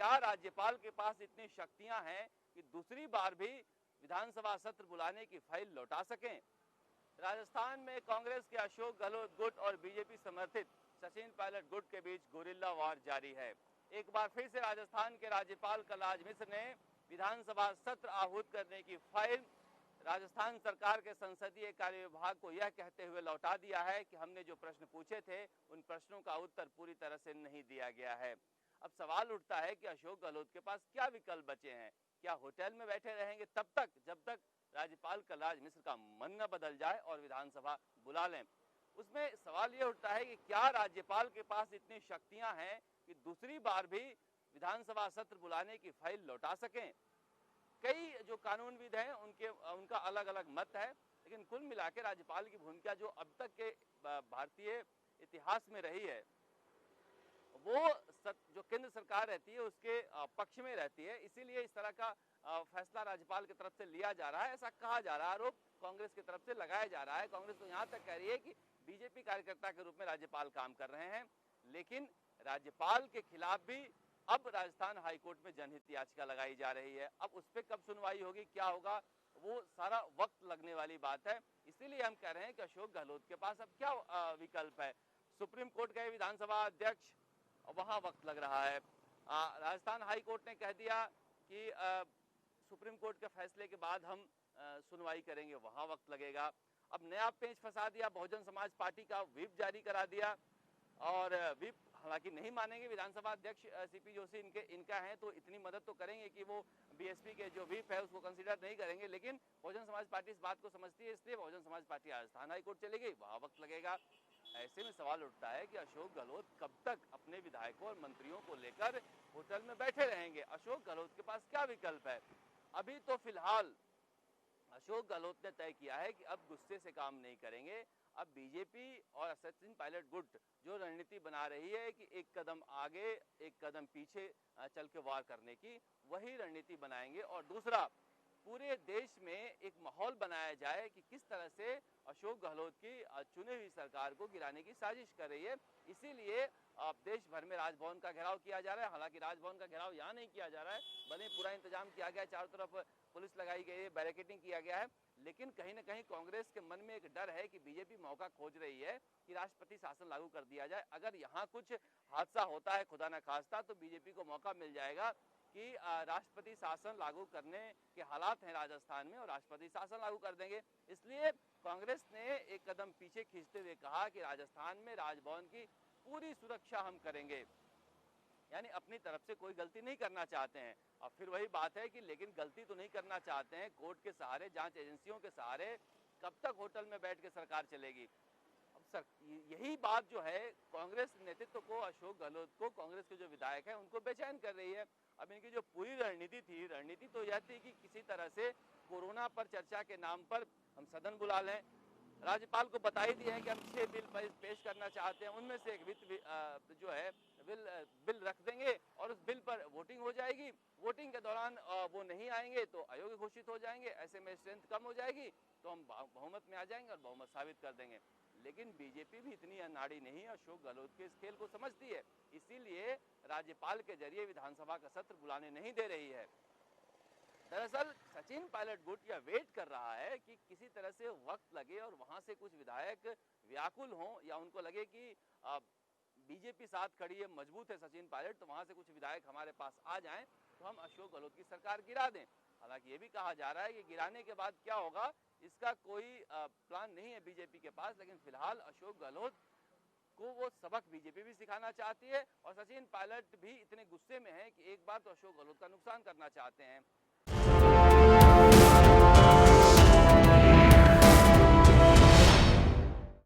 क्या राज्यपाल के पास इतनी शक्तियां हैं कि दूसरी बार भी विधानसभा सत्र बुलाने की फाइल लौटा सकें। राजस्थान में कांग्रेस के अशोक गहलोत गुट और बीजेपी समर्थित सचिन पायलट गुट के बीच गुरिल्ला वार जारी है। एक बार फिर से राजस्थान के राज्यपाल कलराज मिश्र ने विधानसभा सत्र आहूत करने की फाइल राजस्थान सरकार के संसदीय कार्य विभाग को यह कहते हुए लौटा दिया है कि हमने जो प्रश्न पूछे थे उन प्रश्नों का उत्तर पूरी तरह से नहीं दिया गया है। अब सवाल उठता है कि अशोक गहलोत के पास क्या विकल्प बचे हैं। क्या होटल में बैठे रहेंगे तब तक जब तक राज्यपाल कलराज मिश्र का मन न बदल जाए और विधानसभा बुला लें। उसमें सवाल यह उठता है कि क्या राज्यपाल के पास इतनी शक्तियां हैं कि दूसरी बार भी विधानसभा सत्र बुलाने की फाइल लौटा सकें। कई जो कानूनविद हैं उनका अलग अलग मत है, लेकिन कुल मिलाकर राज्यपाल की भूमिका जो अब तक के भारतीय इतिहास में रही है वो जो केंद्र सरकार रहती है उसके पक्ष में रहती है। इसीलिए इस तरह का फैसला राज्यपाल की तरफ से लिया जा रहा है, ऐसा कहा जा रहा है, आरोप कांग्रेस की तरफ से लगाया जा रहा है। कांग्रेस तो यहाँ तक कह रही है कि बीजेपी कार्यकर्ता के रूप में राज्यपाल काम कर रहे हैं, लेकिन राज्यपाल के खिलाफ भी अब राजस्थान हाईकोर्ट में जनहित याचिका लगाई जा रही है। अब उस पर कब सुनवाई होगी, क्या होगा, वो सारा वक्त लगने वाली बात है। इसीलिए हम कह रहे हैं कि अशोक गहलोत के पास अब क्या विकल्प है। सुप्रीम कोर्ट गए विधानसभा अध्यक्ष, वहां वक्त लग रहा है। राजस्थान हाई कोर्ट ने कह दिया कि सुप्रीम कोर्ट के फैसले के बाद हम सुनवाई करेंगे, वहां वक्त लगेगा। अब नया पेंच फंसा दिया, बहुजन समाज पार्टी का व्हिप जारी करा दिया और व्हिप हालांकि नहीं मानेंगे विधानसभा अध्यक्ष सीपी जोशी, इनका है तो इतनी मदद तो करेंगे कि वो बीएसपी के जो व्हिप है उसको कंसीडर नहीं करेंगे, लेकिन बहुजन समाज पार्टी इस बात को समझती है, इसलिए बहुजन समाज पार्टी राजस्थान हाईकोर्ट चली गई, वहां वक्त लगेगा। ऐसे में सवाल उठता है कि अशोक गहलोत कब तक अपने विधायकों और मंत्रियों को लेकर होटल में बैठे रहेंगे। अशोक गहलोत के पास क्या विकल्प है। अभी तो फिलहाल अशोक गहलोत ने तय किया है कि अब गुस्से से काम नहीं करेंगे। अब बीजेपी और सचिन पायलट गुट जो रणनीति बना रही है कि एक कदम आगे एक कदम पीछे चल के वार करने की, वही रणनीति बनाएंगे। और दूसरा, पूरे देश में एक माहौल बनाया जाए कि किस तरह से अशोक गहलोत की चुनी हुई सरकार को गिराने की साजिश कर रही है। इसीलिए देश भर में राजभवन का घेराव किया जा रहा है। हालांकि राजभवन का घेराव यहाँ नहीं किया जा रहा है, भले पूरा इंतजाम किया गया है, चारों तरफ पुलिस लगाई गई है, बैरिकेडिंग किया गया है, लेकिन कहीं ना कहीं कांग्रेस के मन में एक डर है कि बीजेपी मौका खोज रही है कि राष्ट्रपति शासन लागू कर दिया जाए। अगर यहाँ कुछ हादसा होता है खुदा न खास्ता, तो बीजेपी को मौका मिल जाएगा कि राष्ट्रपति शासन लागू करने के हालात हैं राजस्थान में और राष्ट्रपति शासन लागू कर देंगे। इसलिए कांग्रेस ने एक कदम पीछे खींचते हुए कहा कि राजस्थान में राजभवन की पूरी सुरक्षा हम करेंगे, यानी अपनी तरफ से कोई गलती नहीं करना चाहते हैं। और फिर वही बात है कि लेकिन गलती तो नहीं करना चाहते हैं, कोर्ट के सहारे, जांच एजेंसियों के सहारे कब तक होटल में बैठ के सरकार चलेगी। अब सर यही बात जो है कांग्रेस नेतृत्व को, अशोक गहलोत को, कांग्रेस के जो विधायक हैं उनको बेचैन कर रही है। अब इनकी जो पूरी रणनीति तो यह थी कि किसी तरह से कोरोना पर चर्चा के नाम पर हम सदन बुला लें। राज्यपाल को बता ही दिया है कि हम 6 बिल पेश करना चाहते हैं, उनमें से एक वित्त जो है बिल रख देंगे और उस बिल पर वोटिंग हो जाएगी। वोटिंग के दौरान वो नहीं आएंगे तो अयोग्य घोषित हो जाएंगे, ऐसे में स्ट्रेंथ कम हो जाएगी तो हम बहुमत में आ जाएंगे और बहुमत साबित कर देंगे। लेकिन बीजेपी भी इतनी अनाड़ी नहीं, अशोक गहलोत के इस खेल को समझती है, इसीलिए राज्यपाल के जरिए विधानसभा का सत्र बुलाने नहीं दे रही है। दरअसल सचिन पायलट गुट यह वेट कर रहा है कि किसी तरह से वक्त लगे और वहां से कुछ विधायक व्याकुल हों या उनको लगे कि बीजेपी साथ खड़ी है, मजबूत है सचिन पायलट, तो वहां से कुछ विधायक हमारे पास आ जाएं तो हम अशोक गहलोत की सरकार गिरा दें। हालांकि ये भी कहा जा रहा है कि गिराने के बाद क्या होगा इसका कोई प्लान नहीं है बीजेपी के पास, लेकिन फिलहाल अशोक गहलोत को वो सबक बीजेपी भी सिखाना चाहती है और सचिन पायलट भी इतने गुस्से में है कि एक बार तो अशोक गहलोत का नुकसान करना चाहते हैं।